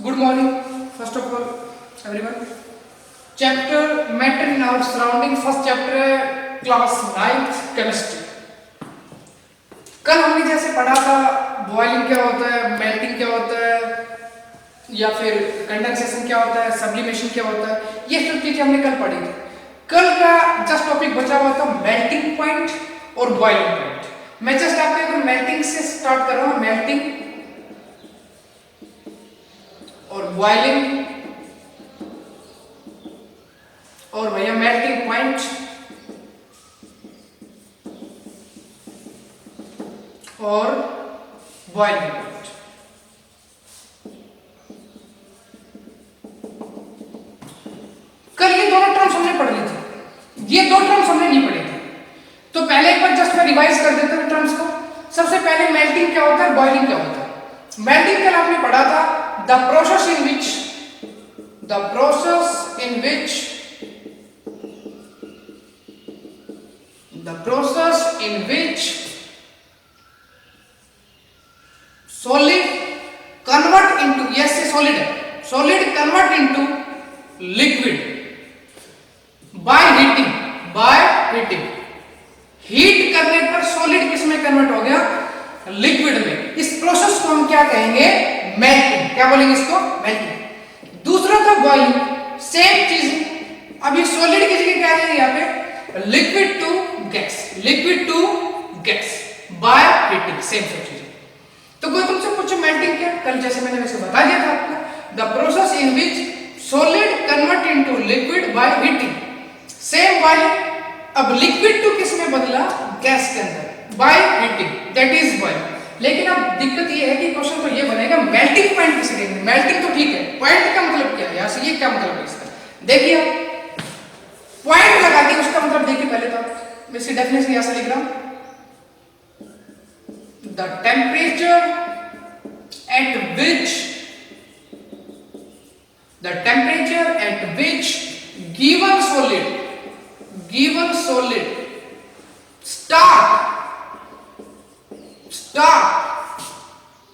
Good morning, first of all, everyone. Chapter matter in our surrounding. First chapter है class 9th chemistry. कल हमने जैसे पढ़ा था बॉइलिंग क्या होता है, मेल्टिंग क्या होता है, या फिर कंडेंसेशन क्या होता है, सब्लिमेशन क्या होता है, ये सब चीजें हमने कल पढ़ी थी. कल का जस्ट टॉपिक बचा हुआ था मेल्टिंग पॉइंट और बॉइलिंग पॉइंट. मैं जस्ट आपको एक मेल्टिंग से स्टार्ट कर रहा हूँ. मेल्टिंग और बॉइलिंग और भैया मेल्टिंग पॉइंट और बॉइलिंग पॉइंट. कल ये दोनों टर्म्स हमने पढ़ ली थी. ये दो टर्म्स हमने नहीं पढ़ी थी, तो पहले एक बार जस्ट मैं रिवाइज कर देता हूं टर्म्स को. सबसे पहले मेल्टिंग क्या होता है, बॉइलिंग क्या होता है. मेल्टिंग कल आपने पढ़ा था the process in which solid convert into, yes से solid convert into liquid by heating. Heat करने पर सॉलिड किस में कन्वर्ट हो गया, लिक्विड में. इस प्रोसेस को हम क्या कहेंगे, मेल्टिंग. क्या बोलेंगे इसको, मेल्टिंग. दूसरा था बॉइलिंग, सेम चीज. अब ये सॉलिड की जगह क्या है, यहाँ पे liquid to gas by heating. Same चीज. तो कोई तुमसे पूछे मेल्टिंग क्या, कल जैसे मैंने वैसे बता दिया था आपको. The process in which solid convert into liquid bye heating. Same boiling. अब लिक्विड टू किस में बदला, गैस के अंदर by heating, that is boiling. लेकिन अब दिक्कत ये है कि क्वेश्चन तो ये बनेगा मेल्टिंग पॉइंट किसे कहेंगे. मेल्टिंग तो ठीक है, पॉइंट का मतलब क्या है, यहां से ये क्या मतलब है इसका. देखिए पॉइंट लगा के उसका मतलब देखिए. पहले तो मैं इसकी डेफिनेशन यहां से लिख रहा हूं. The temperature at which given solid start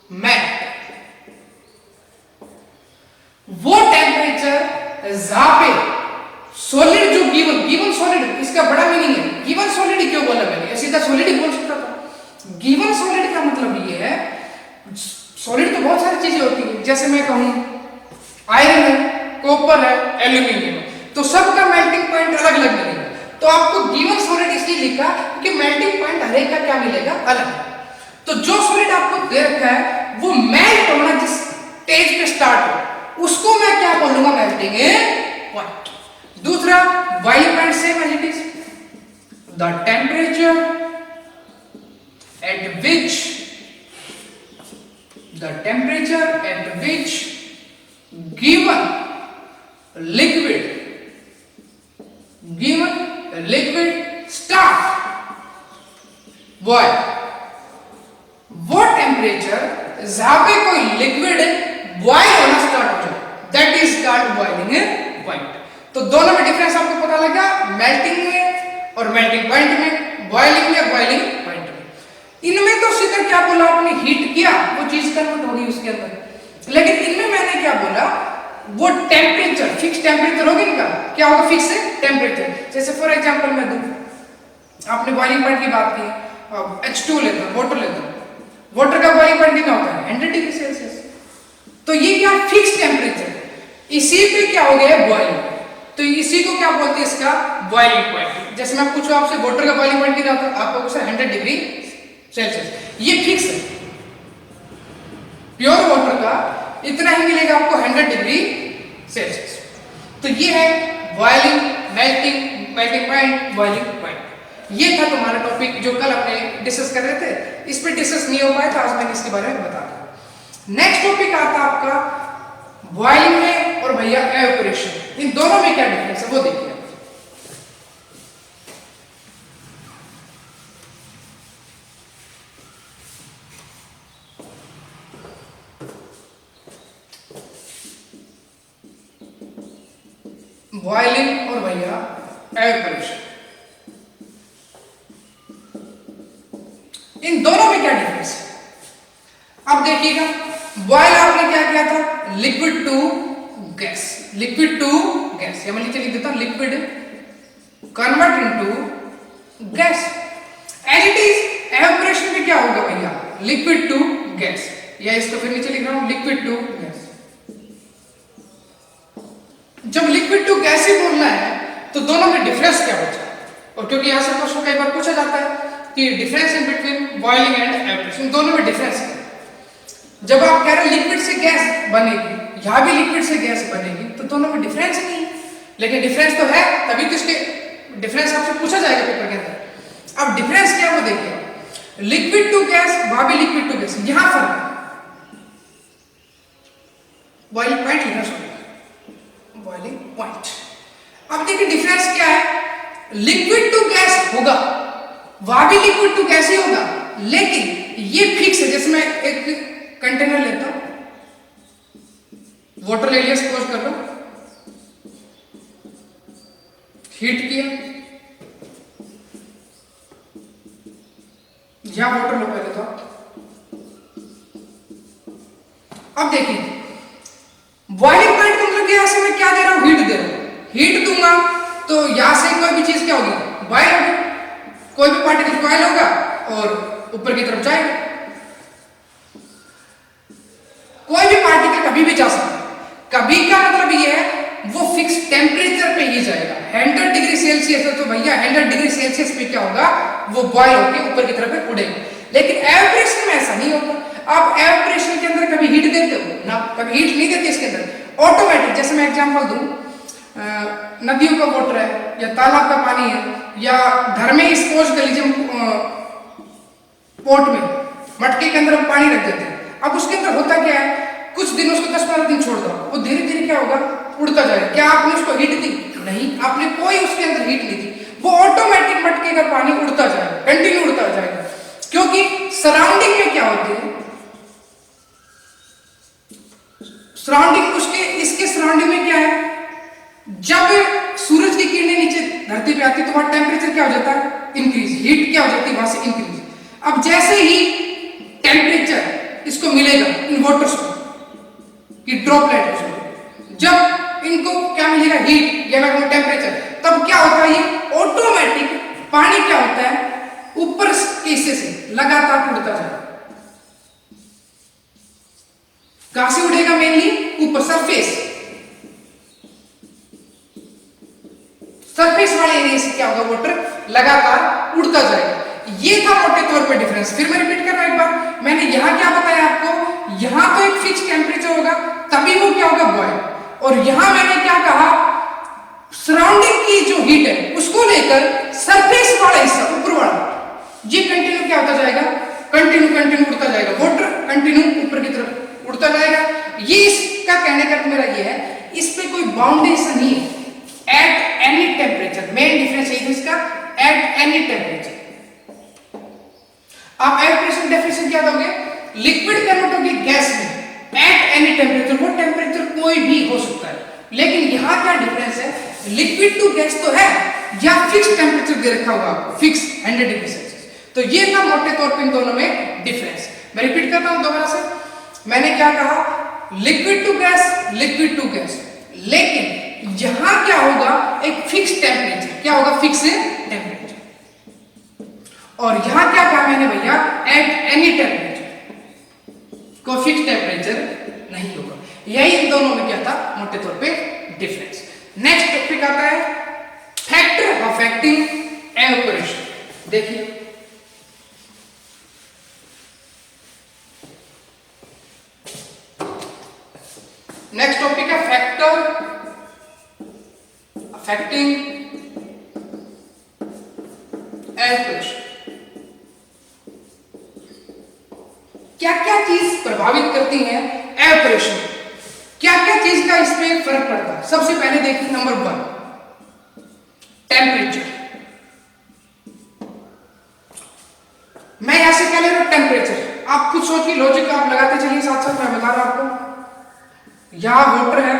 melt. वो टेम्परेचर जहां पे सॉलिड जो गिवन सॉलिड, इसका बड़ा मीनिंग है. गिवन सॉलिड क्यों बोला मैंने, सीधा सॉलिड ही बोल सकता था. गिवन सॉलिड का मतलब ये है, सॉलिड तो बहुत सारी चीजें होती है. जैसे मैं कहूं आयरन है, कॉपर है, एल्यूमिनियम है, तो सबका मेल्टिंग पॉइंट अलग अलग मिलेगा. तो आपको गिवन सॉलिड इसलिए लिखा कि मेल्टिंग पॉइंट हर एक का क्या मिलेगा, अलग. तो जो सॉलिड आपको दे रखा है वो मेल्ट होना जिस स्टेज पे स्टार्ट हो, उसको मैं क्या बोलूंगा, मेल्टिंग पॉइंट. दूसरा boiling point same as it is. The temperature at which given liquid start boil. वो टेम्परेचर जहां पे कोई लिक्विड बॉयल होना स्टार्ट हो जाए, that is called boiling point. तो दोनों में डिफरेंस आपको पता लगा, मेल्टिंग में और मेल्टिंग पॉइंट में, बॉइलिंग में बॉइलिंग पॉइंट में. इनमें तो सीधा क्या बोला आपने, हीट किया, वो चीज कन्वर्ट होगी उसके अंदर. लेकिन इनमें मैंने क्या बोला, वो टेम्परेचर फिक्स टेम्परेचर होगी. इनका क्या होगा, फिक्स टेम्परेचर. जैसे फॉर एग्जांपल मैं दूं, आपने बॉइलिंग पॉइंट की बात की, H2 लेता हूं, वाटर लेता हूं. वाटर का बॉइलिंग पॉइंट कितना होता है, 100 डिग्री सेल्सियस. तो ये क्या फिक्स टेम्परेचर, इसी पे क्या हो गया, बॉइलिंग. तो इसी को क्या बोलते हैं, इसका बॉइलिंग पॉइंट. जैसे मैं पूछूं आपसे वाटर का बॉइलिंग पॉइंट कितना होता है, आपको 100 डिग्री सेल्सियस. ये फिक्स है. प्योर वाटर का इतना ही मिलेगा आपको, 100 डिग्री सेल्सियस. तो ये है boiling, melting point, boiling point. ये था तुम्हारा टॉपिक जो कल अपने डिस्कस कर रहे थे. इस पे डिस्कस नहीं हो पाया तो आज मैंने इसके बारे में बता दिया. नेक्स्ट टॉपिक आता आपका बॉइलिंग में और भैया एवापोरेशन. इन दोनों में क्या डिफरेंस है वो देखिए. बॉइलिंग और भैया एवापोरेशन, इन दोनों में क्या डिफरेंस है. अब देखिएगा, बॉयल आपने क्या किया था, liquid to gas, liquid to gas, या मैं नीचे लिख देता हूं liquid convert into gas. As it is evaporation में क्या होगा भैया, लिक्विड टू गैस, या इसको फिर नीचे लिख रहा हूं लिक्विड टू गैस। जब लिक्विड टू गैस ही बोलना है तो दोनों में डिफरेंस क्या बचा, और क्योंकि यहां से क्वेश्चन कई बार पूछा जाता है कि difference in between boiling and evaporation, दोनों में डिफरेंस है। जब आप कह रहे हैं लिक्विड से गैस बनेगी, यहां भी लिक्विड से गैस बनेगी, तो दोनों में डिफरेंस नहीं है, लेकिन डिफरेंस तो है, तभी तो इसके डिफरेंस आपसे पूछा जाएगा पेपर के अंदर। अब डिफरेंस क्या है वो देखिए, लिक्विड टू गैस, वहां भी लिक्विड टू गैस, यहां फर्क है, बॉइलिंग पॉइंट लिखना शुरू, बॉइलिंग पॉइंट। अब देखिए डिफरेंस क्या है, लिक्विड टू गैस होगा, वहां भी लिक्विड टू गैस ही होगा, लेकिन ये फिक्स है। जैसे मैं एक कंटेनर लेता हूं, वाटर ले लिया, सपोज कर लो, हीट किया, या वाटर लो पहले तो। अब देखिए बॉइलिंग पॉइंट का मतलब यहां से मैं क्या दे रहा हूं, हीट दे रहा हूं, हीट दूंगा तो यहां से कोई भी चीज क्या होगी, बॉयल होगी, कोई भी पार्टिकल बॉयल होगा और ऊपर की तरफ जाएगा। कोई भी पार्टिकल कभी भी जा सकता है, कभी का मतलब ये है वो फिक्स टेम्परेचर पे ही जाएगा। 100 डिग्री सेल्सियस है तो भैया 100 डिग्री सेल्सियस पे क्या होगा, वो बॉयल होकर ऊपर की तरफ उड़ेगा। लेकिन एवापोरेशन में ऐसा नहीं होगा। आप एवापोरेशन के अंदर कभी हीट देते हो ना, कभी हीट नहीं देते इसके अंदर, ऑटोमेटिक। जैसे मैं एग्जांपल दूं, नदियों का वाटर है या तालाब का पानी है, या घर में स्पोज कर लीजिए पोट में, मटके के अंदर हम पानी रख देते हैं। अब उसके अंदर होता क्या है, कुछ दिन उसको 10-15 दिन छोड़ दो, वो धीरे धीरे क्या होगा, उड़ता जाएगा। क्या आपने उसको हीट दी? नहीं, आपने कोई उसके अंदर हीट नहीं दी, वो ऑटोमेटिक मटके का पानी उड़ता जाएगा, कंटिन्यू उड़ता जाएगा। क्योंकि सराउंडिंग में क्या होती है, सराउंडिंग उसके इसके सराउंडिंग में क्या है, जब सूरज की किरणें नीचे धरती पे आती है तो वहां टेम्परेचर क्या हो जाता है, इंक्रीज, हीट क्या हो जाती है वहां से इंक्रीज। अब जैसे ही टेम्परेचर इसको मिलेगा इन वाटर्स को, कि ड्रॉपलेट उसको, जब इनको क्या मिलेगा, हीट या मैं कहूं टेम्परेचर, तब क्या होता है, ये ऑटोमेटिक पानी क्या होता है, ऊपर के हिस्से से लगातार उड़ता जाएगा। कहां से उड़ेगा, मेनली ऊपर, सरफेस वाले एरिया से क्या होगा, वाटर लगातार उड़ता जाएगा। ये था मोटे तौर पे डिफरेंस। फिर मैं रिपीट कर रहा हूं एक बार, मैंने यहां क्या बताया आपको, यहां तो एक फिक्स टेम्परेचर होगा, तभी वो क्या होगा, बॉयल। और यहां मैंने क्या कहा, सराउंडिंग की जो हीट है उसको लेकर सरफेस वाला हिस्सा, ऊपर वाला, ये कंटिन्यू क्या होता जाएगा, कंटिन्यू उड़ता जाएगा, वाटर कंटिन्यू ऊपर की तरफ उड़ता जाएगा। ये इसका कहने का मेरा ये है, इस पे कोई बाउंडेशन नहीं है, at any temperature. Main difference है इसका, एट एनी टेम्परेचर। आप एवापोरेशन डेफिनेशन क्या दोगे, लिक्विड कन्वर्ट होगी गैस में एट एनी टेम्परेचर, वो टेम्परेचर कोई भी हो सकता है। लेकिन यहां क्या डिफरेंस है, लिक्विड टू गैस तो है, या फिक्स टेम्परेचर दे रखा होगा आपको, फिक्स 100 डिग्री सेल्सियस। तो ये था मोटे तौर पे इन दोनों में डिफरेंस। मैं रिपीट करता हूं दोबारा से, मैंने क्या कहा, लिक्विड टू गैस, लेकिन यहां क्या होगा, एक फिक्स टेम्परेचर, क्या होगा, फिक्स टेम्परेचर। और यहां क्या कहा मैंने भैया, एट एनी टेम्परेचर, कोई फिक्स टेम्परेचर नहीं होगा। यही इन दोनों में क्या था, मोटे तौर पे डिफरेंस। नेक्स्ट टॉपिक आता है फैक्टर अफेक्टिंग एवापोरेशन। देखिए नेक्स्ट टॉपिक है फैक्टर अफेक्टिंग एवापोरेशन। क्या क्या चीज प्रभावित करती है एवापोरेशन, क्या क्या चीज का इसमें फर्क पड़ता है। सबसे पहले देखिए, नंबर 1 टेम्परेचर। मैं यहां से क्या ले रहा हूं, टेम्परेचर। आप खुद सोचिए, लॉजिक आप लगाते चलिए साथ साथ, मैं बता रहा हूं आपको। यहां वाटर है,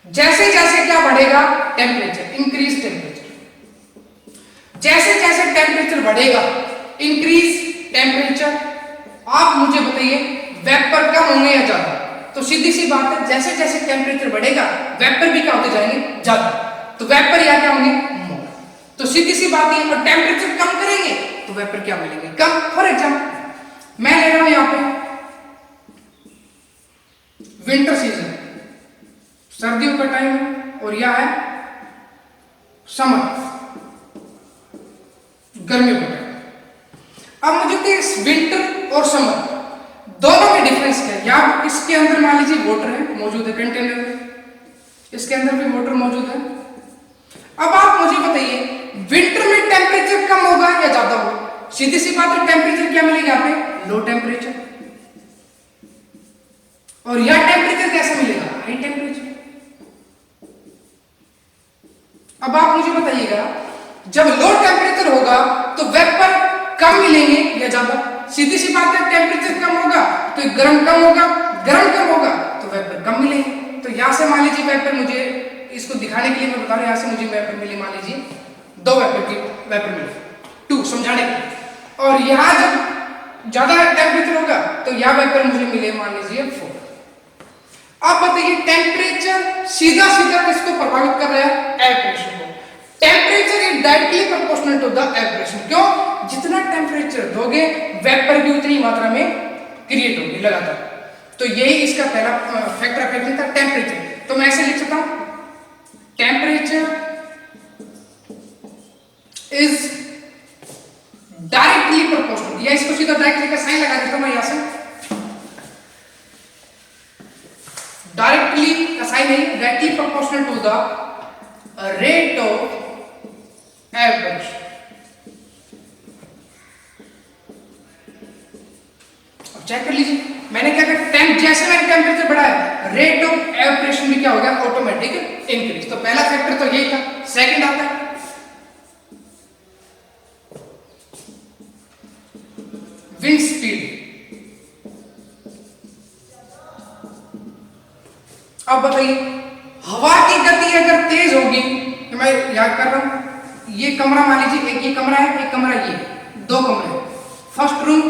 जैसे जैसे क्या बढ़ेगा टेम्परेचर, इंक्रीज टेम्परेचर, जैसे जैसे टेम्परेचर बढ़ेगा इंक्रीज टेम्परेचर। आप मुझे बताइए, वेपर कम होंगे या ज्यादा, तो सीधी सी बात है, जैसे जैसे टेम्परेचर बढ़ेगा वेपर भी क्या होते जाएंगे, ज्यादा, तो वेपर या क्या होंगे, मोर। तो सीधी सी बात है, और टेम्परेचर कम करेंगे तो वेपर क्या मिलेंगे, कम। फॉर एग्जाम्पल मैं ले रहा हूं यहां पे विंटर सीजन, सर्दियों का टाइम है, और यह है समर, गर्मियों का टाइम। अब मुझे कि इस विंटर और समर दोनों में डिफरेंस क्या है। यहाँ इसके अंदर मान लीजिए वाटर है, मौजूद है कंटेनर में, इसके अंदर भी वाटर मौजूद है। अब आप मुझे बताइए विंटर में टेम्परेचर कम होगा या ज्यादा होगा? सीधी सी बात है, टेम्परेचर क्या मिलेगा यहाँ पे, लो टेम्परेचर। और यह टेम्परेचर कैसा मिलेगा, हाई टेम्परेचर। अब आप मुझे बताइएगा जब लो टेम्परेचर होगा तो वेपर कम मिलेंगे या ज्यादा? सीधी सी बात है, टेम्परेचर कम होगा तो गर्म कम होगा, गर्म कम होगा तो वेपर कम मिलेंगे। तो यहां से मान लीजिए वेपर, मुझे इसको दिखाने के लिए मैं बता रहा हूं, यहां से मुझे वेपर मिली, मान लीजिए 2 वेपर मिले, 2 समझाने के लिए। और यहां जब ज्यादा टेम्परेचर होगा तो यह वेपर मुझे मिले मान लीजिए 4। अब बताइए टेम्परेचर सीधा सीधा किसको प्रभावित कर रहा है, एयर प्रेशर को। Temperature is directly proportional to the air pressure. क्यों? जितना टेम्परेचर दोगे वेपर भी उतनी मात्रा में क्रिएट होगी लगातार। तो यही इसका पहला फैक्टर अफेक्टिंग था, टेम्परेचर। तो मैं ऐसे लिख सकता हूं, टेम्परेचर इज डायरेक्टली प्रोपोर्शनल, या इसको सीधा डायरेक्टली का साइन लगा देता हूं मैं यहां से, डायरेक्टली का साइन नहीं, directly proportional to the rate of air pressure. अब चेक कर लीजिए, मैंने क्या कहा, जैसे मैंने टेम्परेचर बढ़ाया रेट ऑफ एयर प्रेशर भी क्या हो गया, ऑटोमेटिक इंक्रीज। तो पहला फैक्टर तो यही था। सेकंड आता है विंड स्पीड। अब बताइए हवा की गति अगर तेज होगी, तो मैं याद कर रहा हूं, ये कमरा मान लीजिए, एक ये कमरा है, एक कमरा ये, 2 कमरे, फर्स्ट रूम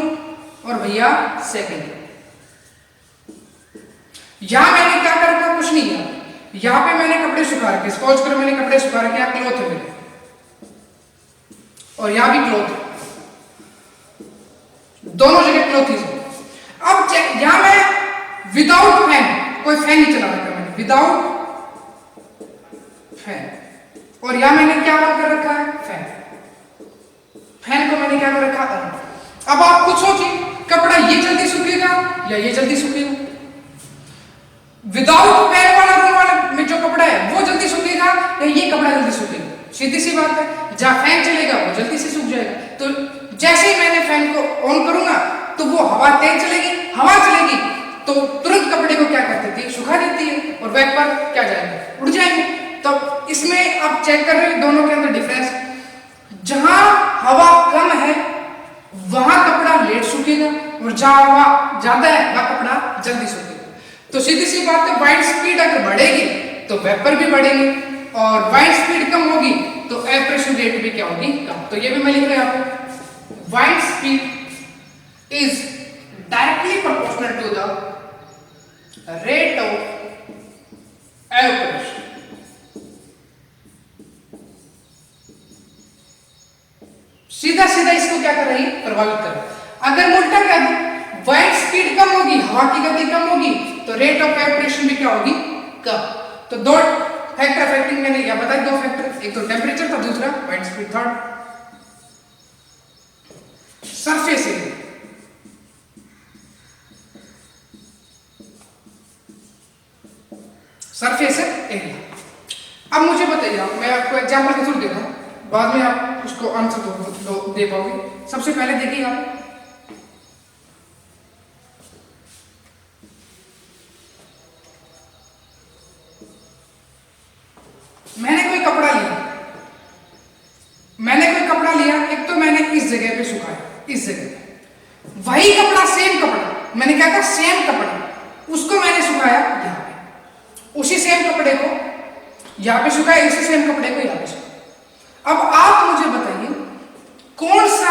और भैया सेकंड। यहां मैंने क्या कर रखा, कुछ नहीं है, यहां पे मैंने कपड़े सुखा रखे, सपोज करो मैंने कपड़े सुखा रखे, यहाँ क्लॉथ है मेरे, और यहां भी क्लॉथ है, दोनों जगह क्लॉथ ही। अब यहां मैं विदाउट फैन, कोई फैन नहीं चला रखा मैंने, विदाउट फैन, और यहां मैंने क्या कर रखा है, फैन। फैन को मैंने क्या कर रखा, ऑन। अब आप खुद सोचिए कपड़ा ये जल्दी सूखेगा या ये जल्दी सूखेगा? विदाउट फैन वाला रूम वाला में जो कपड़ा है वो जल्दी सूखेगा या ये कपड़ा जल्दी सूखेगा? सीधी सी बात है, जहां फैन चलेगा वो जल्दी से सूख जाएगा। तो जैसे ही मैंने फैन को ऑन करूंगा तो वो हवा तेज चलेगी, हवा चलेगी तो तुरंत कपड़े को क्या कर देती है, सुखा देती है, और वेपर क्या जाएंगे, उड़ जाएंगे। तो इसमें आप चेक कर रहे हो दोनों के अंदर डिफरेंस। जहां हवा कम है वहां कपड़ा लेट सूखेगा, और जहां हवा ज्यादा है वहां कपड़ा जल्दी सूखेगा। तो सीधी सी बात है, वाइंड स्पीड अगर बढ़ेगी तो वेपर भी बढ़ेंगे, और वाइंड स्पीड कम होगी तो एवपोरेशन रेट भी क्या होगी, कम। तो ये भी मैं लिख रहा हूं, wind speed is directly proportional to the rate of evaporation. सीधा सीधा इसको क्या कर रही है, प्रभावित कर रही है। अगर उल्टा कर दो, वाइंड स्पीड कम होगी, हवा की गति कम होगी, तो रेट ऑफ एवपोरेशन भी क्या होगी, कम। तो 2 फैक्टर अफेक्टिंग मैंने क्या बताया, 2 फैक्टर, एक तो टेम्परेचर था, दूसरा wind speed, third surface area. Surface area. अब मुझे बताइए, मैं आपको एग्जांपल के थ्रू देता हूं, बाद में आप उसको आंसर दे पाओगे। सबसे पहले देखिए आप, मैंने कोई कपड़ा लिया, एक तो मैंने इस जगह पे सुखाया, इस जगह पे, वही कपड़ा, सेम कपड़ा, मैंने क्या कहा, सेम कपड़ा, उसको मैंने सुखाया यहां पे, उसी सेम कपड़े को यहां पे सुखाया, इसी सेम कपड़े को यहां पे सुखाया। अब आप मुझे बताइए कौन सा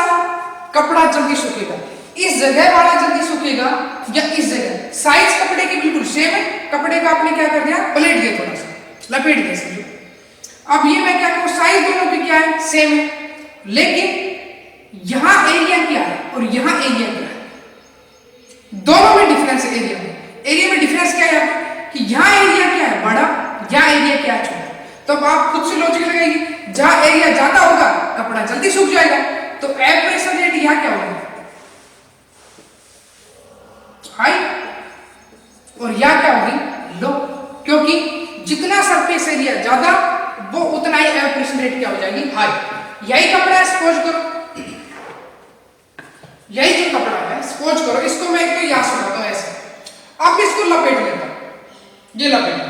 कपड़ा जल्दी सूखेगा, इस जगह वाला जल्दी सूखेगा या इस जगह? साइज कपड़े की बिल्कुल सेम है, कपड़े का आपने क्या कर दिया, पलट दिया, थोड़ा सा लपेट दिया समझो। अब ये मैं क्या करूं, साइज दोनों की क्या है, सेम है, लेकिन यहां एरिया क्या है और यहां एरिया क्या है, दोनों में डिफरेंस है। एरिया में डिफरेंस क्या है कि यहां एरिया क्या है बड़ा, यहां एरिया क्या है छोटा। तो अब आप खुद से लॉजिक लगाइए, जहां एरिया ज्यादा होगा कपड़ा जल्दी सूख जाएगा, तो एब्रेशन रेट यहां क्या होगा, हाई, और यहां क्या होगी, लो, क्योंकि जितना सरफेस एरिया ज्यादा वो उतना ही एब्रेशन रेट क्या हो जाएगी, हाई। यही कपड़ा है, सपोज करो यही जो कपड़ा है, सपोज करो इसको मैं एक तो यहां सुखाता हूं ऐसे, अब इसको लपेट लेता हूं, ये लपेट लिया,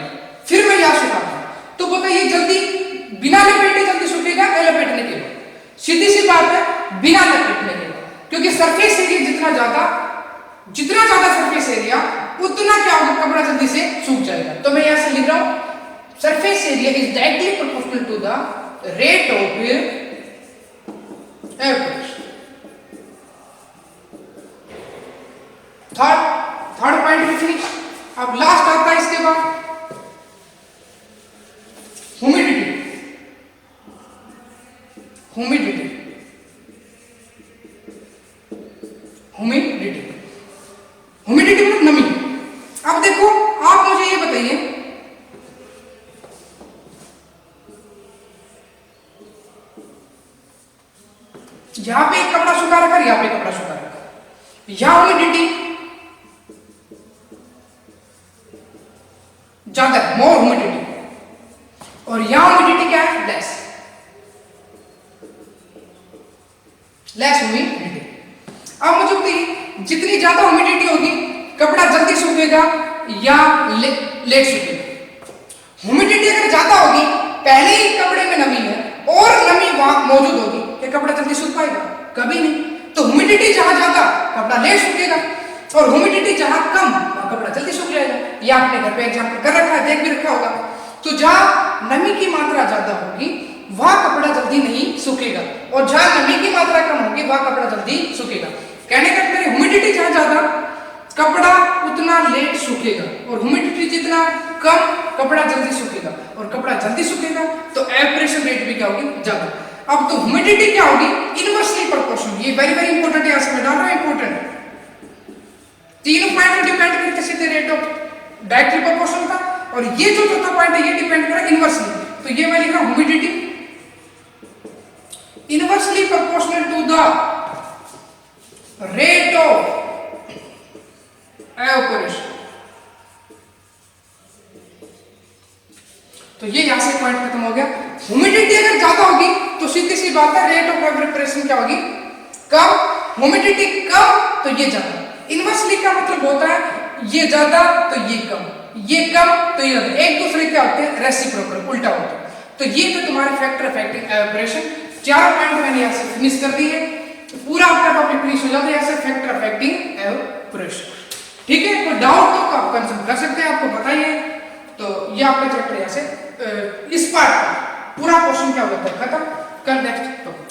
फिर मैं यहां सुखाता हूं, तो बताइए जल्दी बिना लपेटे जल्दी सूखेगा या लपेटने के बाद? सीधी सी बात है, बिना लपेटने के बाद, क्योंकि सरफेस एरिया जितना ज्यादा सरफेस एरिया उतना क्या होगा, कपड़ा जल्दी से सूख जाएगा। तो मैं यहां से लिख रहा हूं surface area is directly proportional to the rate of abrasion. Third point भी फिनिश। अब लास्ट आता है इसके बाद ह्यूमिडिटी। मतलब नमी। अब देखो आप मुझे ये बताइए, यहां पे एक कपड़ा सूखा रखा, यहां पे कपड़ा सूखा रखा, यहां ह्यूमिडिटी ज्यादा, मोर ह्यूमिडिटी, और यहां ह्यूमिडिटी क्या है, लेस ह्यूमिडिटी। अब मुझे बताइए जितनी ज्यादा ह्यूमिडिटी होगी कपड़ा जल्दी सूखेगा या लेट सूखेगा? ह्यूमिडिटी अगर ज्यादा होगी, पहले ही कपड़े में नमी है और नमी वहां मौजूद होगी, क्या कपड़ा जल्दी सूख पाएगा? कभी नहीं। तो ह्यूमिडिटी जहां ज्यादा कपड़ा लेट सूखेगा, और ह्यूमिडिटी जहां कम वहां कपड़ा जल्दी सूख जाएगा। ये आपने घर पे एग्जांपल कर रखा है, देख भी रखा होगा। तो जहां नमी की मात्रा ज्यादा होगी वहां कपड़ा जल्दी नहीं सूखेगा, और जहां नमी की मात्रा कम होगी वहां कपड़ा जल्दी सूखेगा। कहने का मतलब ह्यूमिडिटी जहां ज्यादा कपड़ा उतना लेट सूखेगा, और ह्यूमिडिटी जितना कम कपड़ा जल्दी सूखेगा, और कपड़ा जल्दी सूखेगा तो एब्रेशन रेट भी क्या होगी, ज्यादा। अब तो ह्यूमिडिटी क्या होगी, इनवर्सली प्रोपोर्शनल। ये वेरी वेरी इंपॉर्टेंट है, यहां से मैं डाल रहा हूं इंपॉर्टेंट। तीनों पॉइंट डिपेंड करते सीधे रेट ऑफ डायरेक्टली प्रोपोर्शनल का, और ये जो चौथा पॉइंट है ये डिपेंड करेगा इनवर्सली। तो ये मैं लिख रहा हूं humidity inversely proportional to the rate of evaporation. तो ये यहां से पॉइंट खत्म हो गया। ह्यूमिडिटी अगर ज्यादा होगी तो सीधी सी बात है रेट ऑफ एवापोरेशन क्या होगी, कम। ह्यूमिडिटी कम तो ये ज्यादा। इनवर्सली का मतलब होता है ये ज्यादा तो ये कम, ये कम तो ये ज्यादा, एक दूसरे क्या होते हैं, रेसिप्रोकल, उल्टा होता है। तो ये तो तुम्हारे फैक्टर अफेक्टिंग एवापोरेशन। 4 पॉइंट मैंने यहां से फिनिश कर दी है, पूरा आपका टॉपिक फिनिश हो जाता है यहां से फैक्टर अफेक्टिंग एवापोरेशन। ठीक है, कोई डाउट तो आप कंसल्ट कर सकते हैं, आपको बताइए। तो ये आपका चैप्टर यहां से इस पार्ट का पूरा क्वेश्चन क्या होता है खत्म। कल नेक्स्ट टॉपिक।